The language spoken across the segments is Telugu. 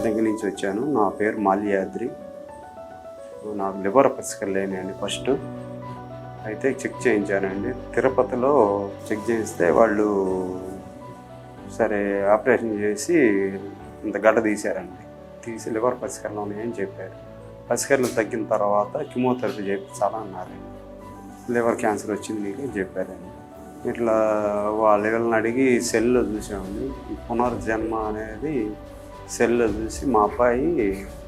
దగ్గర నుంచి వచ్చాను. నా పేరు మాల్యాద్రి. నాకు లివర్ పసికలు లేనండి ఫస్ట్. అయితే చెక్ చేయించానండి. తిరుపతిలో చెక్ చేయిస్తే వాళ్ళు సరే ఆపరేషన్ చేసి ఇంత గడ్డ తీశారండి. తీసి లివర్ పసికలు ఉన్నాయని చెప్పారు. పసికలు తగ్గిన తర్వాత కెమోథెరపీ చేయించాలా అన్నారండి. లివర్ క్యాన్సర్ వచ్చింది మీకు అని చెప్పారండి. ఇట్లా వాళ్ళని అడిగి సెల్లో చూసామండి. ఈ పునర్జన్మ అనేది సెల్లో చూసి మా అబ్బాయి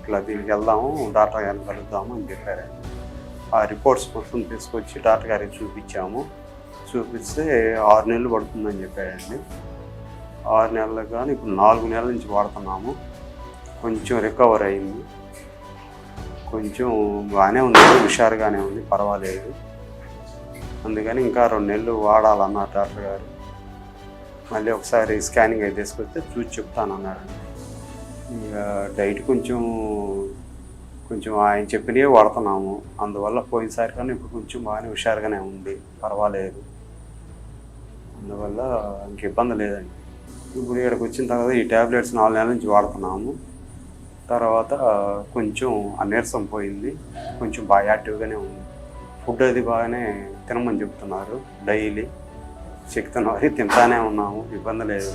ఇట్లా దీనికి వెళ్దాము, డాక్టర్ గారిని కలుద్దాము అని చెప్పారండి. ఆ రిపోర్ట్స్ మొత్తం తీసుకొచ్చి డాక్టర్ గారికి చూపించాము. చూపిస్తే 6 నెలలు పడుతుందని చెప్పారండి. 6 నెలలు కానీ ఇప్పుడు 4 నెలల నుంచి వాడుతున్నాము. కొంచెం రికవర్ అయింది, కొంచెం బాగానే ఉంది, హుషారుగానే ఉంది, పర్వాలేదు. అందుకని ఇంకా 2 నెలలు వాడాలన్నారు డాక్టర్ గారు. మళ్ళీ ఒకసారి స్కానింగ్ అయితే తీసుకొస్తే చూసి చెప్తానన్నారండి. ఇక డైట్ కొంచెం ఆయన చెప్పినవి వాడుతున్నాము. అందువల్ల పోయినసారి కానీ ఇప్పుడు కొంచెం బాగానే హుషారుగానే ఉంది, పర్వాలేదు. అందువల్ల ఇంక ఇబ్బంది లేదండి. ఇప్పుడు ఇక్కడికి వచ్చిన తర్వాత ఈ ట్యాబ్లెట్స్ 4 నెలల నుంచి వాడుతున్నాము. తర్వాత కొంచెం ఆ నీరసం పోయింది, కొంచెం బాగా యాక్టివ్గానే ఉంది. ఫుడ్ అది బాగానే తినమని చెప్తున్నారు. డైలీ చెప్తున్నారు, తింటానే ఉన్నాము, ఇబ్బంది లేదు.